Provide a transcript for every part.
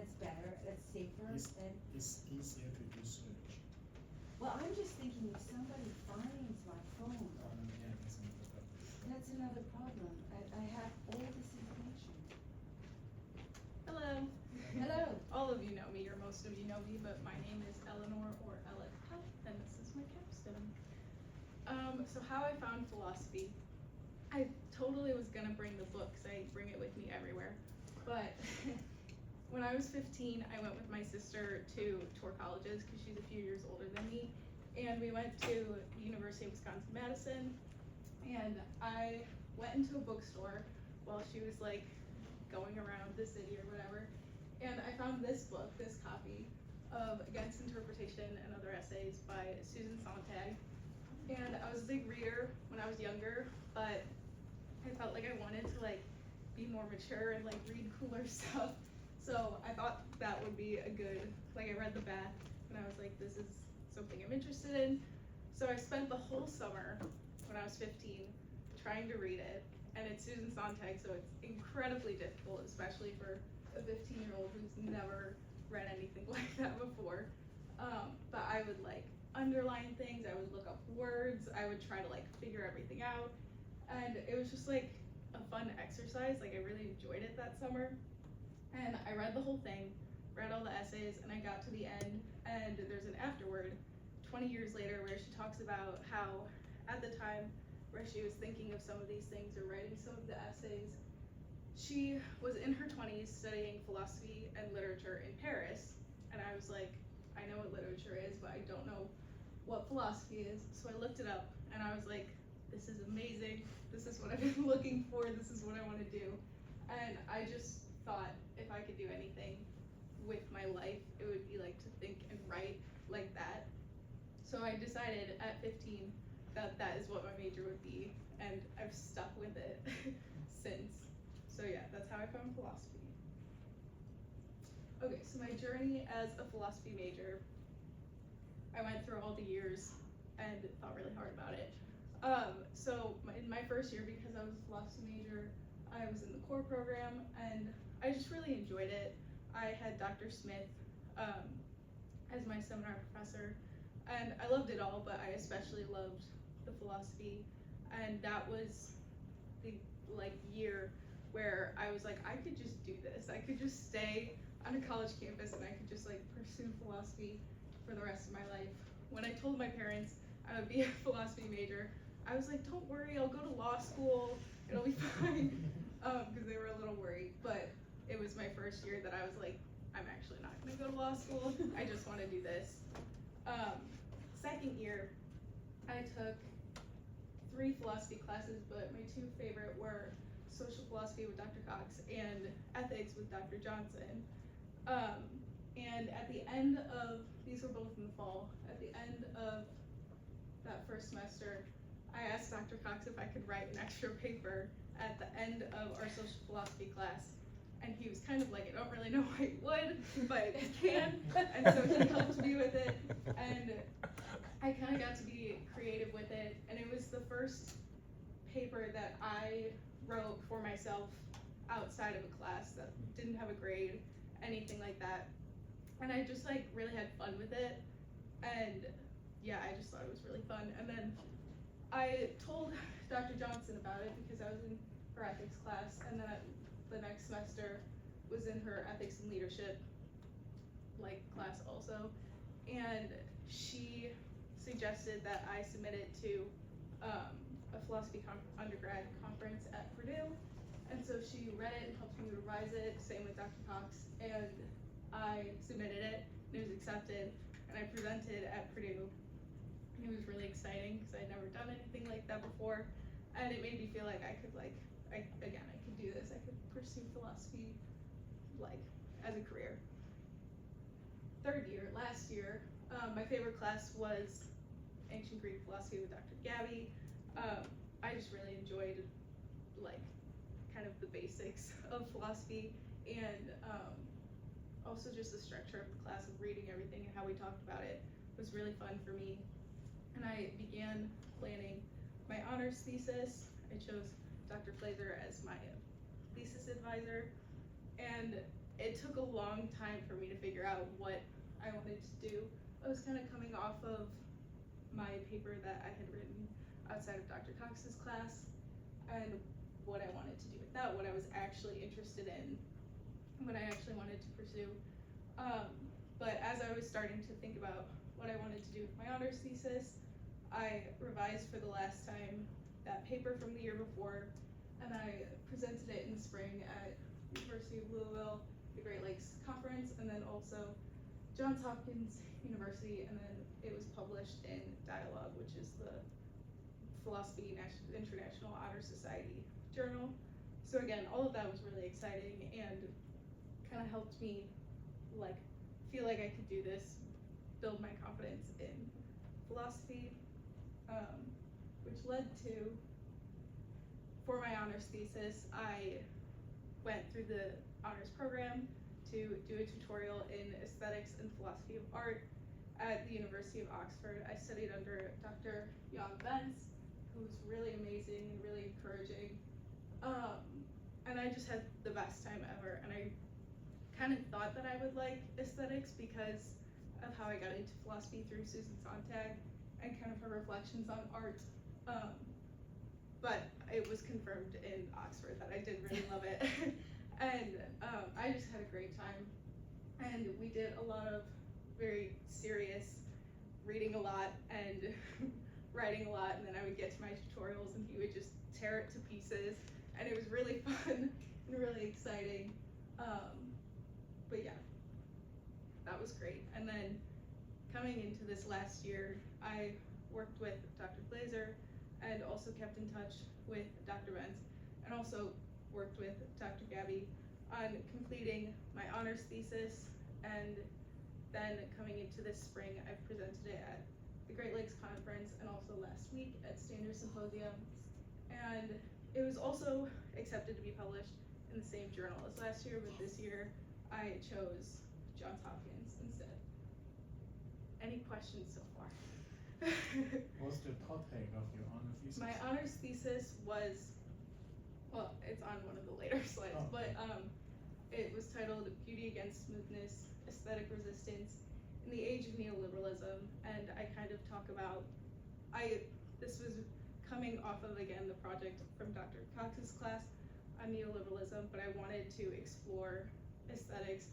that's better, that's safer, It's, and, it's easier to do search. well, I'm just thinking if somebody finds my phone, Yeah, that's another problem. that's another problem. I have all this information. Hello. Hello. All of you know me, or most of you know me, but my name is Eleanor or Cappelle, and this is my capstone. So how I found philosophy. I totally was gonna bring the book, because I bring it with me everywhere. But when I was 15, I went with my sister to tour colleges, because she's a few years older than me. And we went to the University of Wisconsin-Madison, and I went into a bookstore while she was like going around the city or whatever. And I found this book, this copy of Against Interpretation and Other Essays by Susan Sontag. And I was a big reader when I was younger, but I felt like I wanted to like be more mature and like read cooler stuff. So I thought that would be a good, like I read the back and I was like, this is something I'm interested in. So I spent the whole summer when I was 15 trying to read it. And it's Susan Sontag, so it's incredibly difficult, especially for a 15-year-old who's never read anything like that before. But I would like underline things, I would look up words, I would try to like figure everything out. And it was just like a fun exercise, like I really enjoyed it that summer. And I read the whole thing, read all the essays, and I got to the end, and there's an afterword 20 years later where she talks about how at the time where she was thinking of some of these things or writing some of the essays, she was in her 20s studying philosophy and literature in Paris. And I was like, I know what literature is, but I don't know what philosophy is. So I looked it up and I was like, this is amazing. This is what I've been looking for. This is what I want to do. And I just thought if I could do anything with my life, it would be like to think and write like that. So I decided at 15 that that is what my major would be, and I've stuck with it since. So yeah, that's how I found philosophy. Okay, so my journey as a philosophy major, I went through all the years and thought really hard about it. In my first year, because I was a philosophy major, I was in the core program, and I just really enjoyed it. I had Dr. Smith as my seminar professor, and I loved it all, but I especially loved the philosophy. And that was the year where I was like, I could just do this. I could just stay on a college campus and I could just like pursue philosophy for the rest of my life. When I told my parents I would be a philosophy major, I was like, don't worry, I'll go to law school, it'll be fine, because they were a little worried. But it was my first year that I was like, I'm actually not gonna go to law school, I just wanna do this. Second year, I took 3 philosophy classes, but my 2 favorite were social philosophy with Dr. Cox and ethics with Dr. Johnson. And at the end of, these were both in the fall, at the end of that first semester, I asked Dr. Cox if I could write an extra paper at the end of our social philosophy class. And he was kind of like, I don't really know why he would, but he can. And so he helped me with it. And I kind of got to be creative with it. And it was the first paper that I wrote for myself outside of a class that didn't have a grade, anything like that. And I just like really had fun with it. And yeah, I just thought it was really fun. And then I told Dr. Johnson about it because I was in her ethics class, and then the next semester was in her ethics and leadership class also. And she suggested that I submit it to a philosophy undergrad conference at Purdue. And so she read it and helped me revise it, same with Dr. Cox, and I submitted it, and it was accepted, and I presented at Purdue. And it was really exciting because I'd never done anything like that before, and it made me feel like I could I could do this, I could pursue philosophy as a career. Third year, last year, my favorite class was Ancient Greek Philosophy with Dr. Gabby. I just really enjoyed kind of the basics of philosophy, and also just the structure of the class of reading everything and how we talked about it was really fun for me. And I began planning my honors thesis. I chose Dr. Flaser as my thesis advisor, and it took a long time for me to figure out what I wanted to do. I was kind of coming off of my paper that I had written outside of Dr. Cox's class, and what I wanted to do with that, what I was actually interested in, what I actually wanted to pursue. But as I was starting to think about what I wanted to do with my honors thesis, I revised for the last time that paper from the year before, and I presented it in the spring at University of Louisville, the Great Lakes Conference, and then also Johns Hopkins University, and then it was published in Dialogue, which is the Philosophy International Honor Society journal. So again, all of that was really exciting and kind of helped me like feel like I could do this, build my confidence in philosophy, which led to, for my honors thesis, I went through the honors program to do a tutorial in aesthetics and philosophy of art at the University of Oxford. I studied under Dr. Jan Benz, who's really amazing and really encouraging. And I just had the best time ever. And I kind of thought that I would like aesthetics because of how I got into philosophy through Susan Sontag and kind of her reflections on art. But it was confirmed in Oxford that I did really love it. And I just had a great time. And we did a lot of very serious reading a lot and writing a lot, and then I would get to my tutorials and he would just tear it to pieces, and it was really fun and really exciting. But yeah, that was great. And then coming into this last year, I worked with Dr. Glazer and also kept in touch with Dr. Benz, and also worked with Dr. Gabby on completing my honors thesis. And then coming into this spring, I've presented it at the Great Lakes Conference and also last week at Standard Symposium. And it was also accepted to be published in the same journal as last year, but this year I chose Johns Hopkins instead. Any questions so far? What's the topic of your honor thesis? My honors thesis was, well, it's on one of the later slides, Oh. but it was titled Beauty Against Smoothness, Aesthetic Resistance in the Age of Neoliberalism, and I kind of talk about, this was coming off of, again, the project from Dr. Cox's class on neoliberalism, but I wanted to explore aesthetics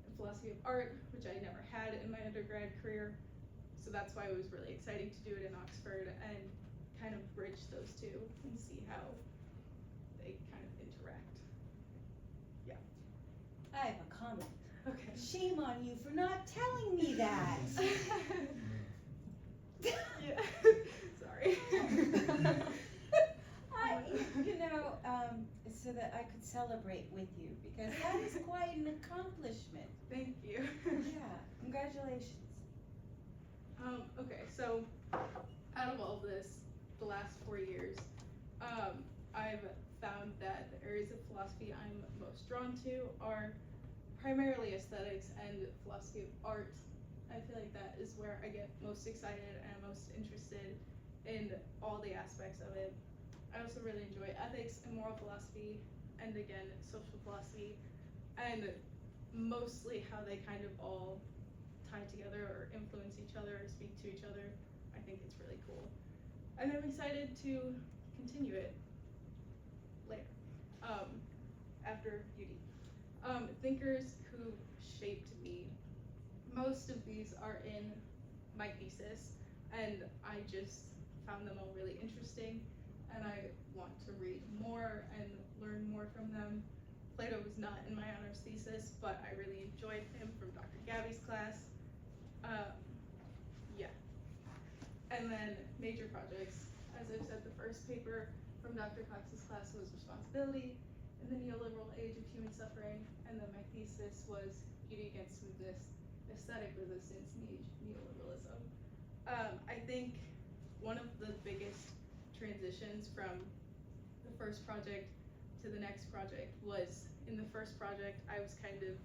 and philosophy of art, which I never had in my undergrad career, so that's why it was really exciting to do it in Oxford and kind of bridge those two and see how they kind of interact. Yeah. I have a comment. Okay. Shame on you for not telling me that. Yeah. Sorry. So that I could celebrate with you, because that is quite an accomplishment. Thank you. Yeah, congratulations. Okay, so out of all this, the last 4 years, I've found that the areas of philosophy I'm most drawn to are primarily aesthetics and philosophy of art. I feel like that is where I get most excited and most interested in all the aspects of it. I also really enjoy ethics and moral philosophy, and again, social philosophy, and mostly how they kind of all tie together or influence each other or speak to each other. I think it's really cool. And I'm excited to continue it later, after beauty. Thinkers who shaped me. Most of these are in my thesis, and I just found them all really interesting, and I want to read more and learn more from them. Plato was not in my honors thesis, but I really enjoyed him from Dr. Gabby's class. Yeah. And then major projects. As I've said, the first paper from Dr. Cox's class was Responsibility in the Neoliberal Age of Human Suffering, and then my thesis was Beauty Against Smoothness, Aesthetic Resistance in the Age of Neoliberalism. I think one of the biggest transitions from the first project to the next project was, in the first project, I was kind of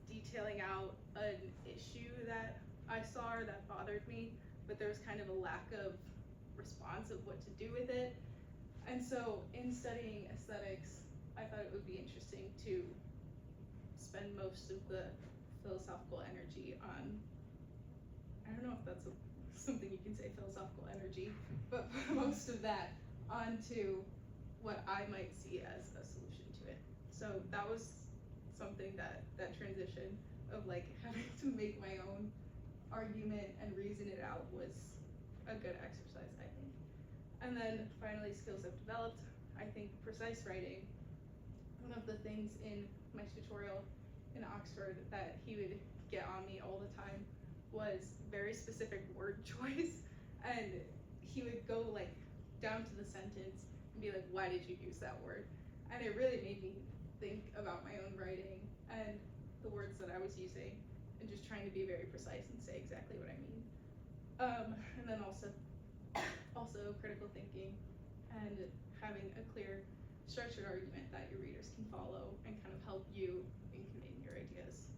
detailing out an issue that I saw or that bothered me, but there was kind of a lack of response of what to do with it. And so in studying aesthetics, I thought it would be interesting to spend most of the philosophical energy on, I don't know if that's something you can say, philosophical energy, but put most of that onto what I might see as a solution to it. So that was something that transition of like having to make my own argument and reason it out was a good exercise, I think. And then finally, skills I've developed. I think precise writing, one of the things in my tutorial in Oxford that he would get on me all the time was very specific word choice, and he would go like down to the sentence and be like, why did you use that word? And it really made me think about my own writing and the words that I was using, and just trying to be very precise and say exactly what I mean. And then also critical thinking and having a clear structured argument that your readers can follow and kind of help you in conveying your ideas.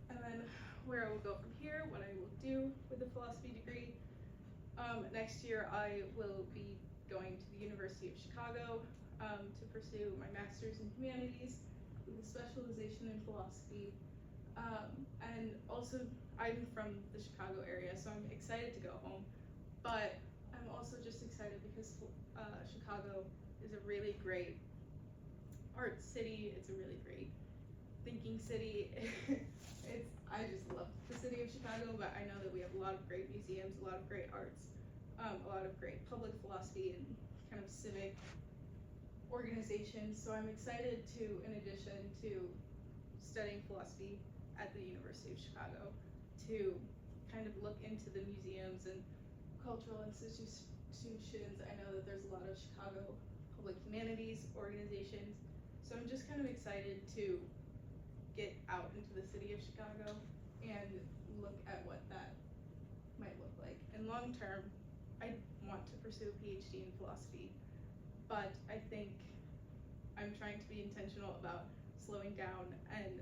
And then where I will go from here, what I will do with the philosophy degree. Next year I will be going to the University of Chicago to pursue my master's in humanities with a specialization in philosophy. And also I'm from the Chicago area, so I'm excited to go home, but I'm also just excited because Chicago is a really great art city. It's a really great thinking city. I just love the city of Chicago, but I know that we have a lot of great museums, a lot of great arts, a lot of great public philosophy and kind of civic organizations. So I'm excited to, in addition to studying philosophy at the University of Chicago, to kind of look into the museums and cultural institutions. I know that there's a lot of Chicago public humanities organizations, so I'm just kind of excited to get out into the city of Chicago and look at what that might look like. And long term, I want to pursue a PhD in philosophy, but I think I'm trying to be intentional about slowing down and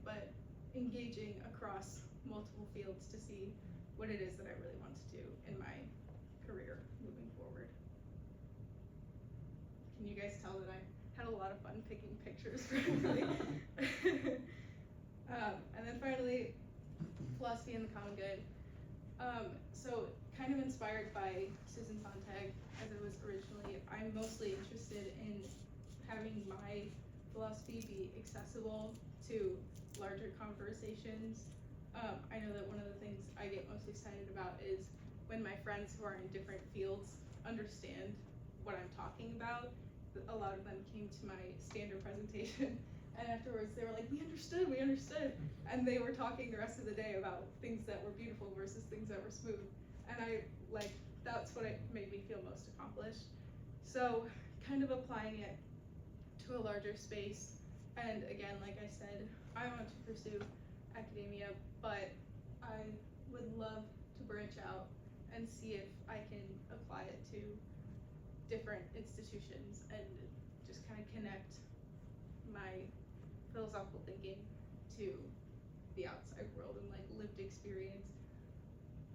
but engaging across multiple fields to see what it is that I really want to do in my career moving forward. Can you guys tell that I had a lot of fun picking pictures for everybody? And then finally, philosophy and the common good. So kind of inspired by Susan Sontag, as it was originally, I'm mostly interested in having my philosophy be accessible to larger conversations. I know that one of the things I get most excited about is when my friends who are in different fields understand what I'm talking about. A lot of them came to my standard presentation, and afterwards they were like, we understood, and they were talking the rest of the day about things that were beautiful versus things that were smooth, and that's what made me feel most accomplished. So kind of applying it to a larger space, and again, like I said, I want to pursue academia, but I would love to branch out and see if I can apply it to different institutions and just kind of connect my philosophical thinking to the outside world and like lived experience.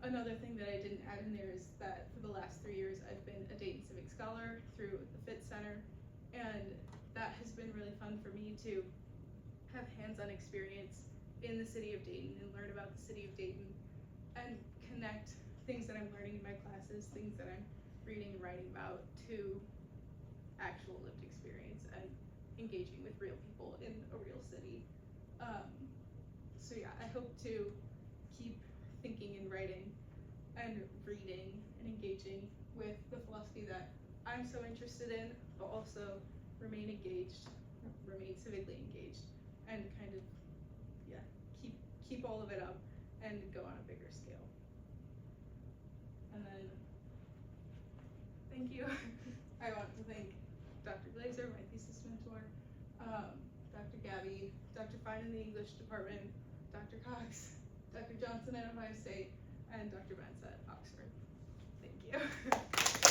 Another thing that I didn't add in there is that for the last 3 years I've been a Dayton Civic Scholar through the Fitz Center, and that has been really fun for me to have hands-on experience in the city of Dayton and learn about the city of Dayton and connect things that I'm learning in my classes, things that I'm reading and writing about, to actual lived experience and engaging with real people in a real city. So yeah, I hope to keep thinking and writing and reading and engaging with the philosophy that I'm so interested in, but also remain civically engaged, and kind of, yeah, keep all of it up and go on a bigger scale. And then, thank you. I want to thank Dr. Glazer, my thesis mentor, Dr. Gabby, Dr. Fine in the English department, Dr. Cox, Dr. Johnson at Ohio State, and Dr. Benz at Oxford. Thank you.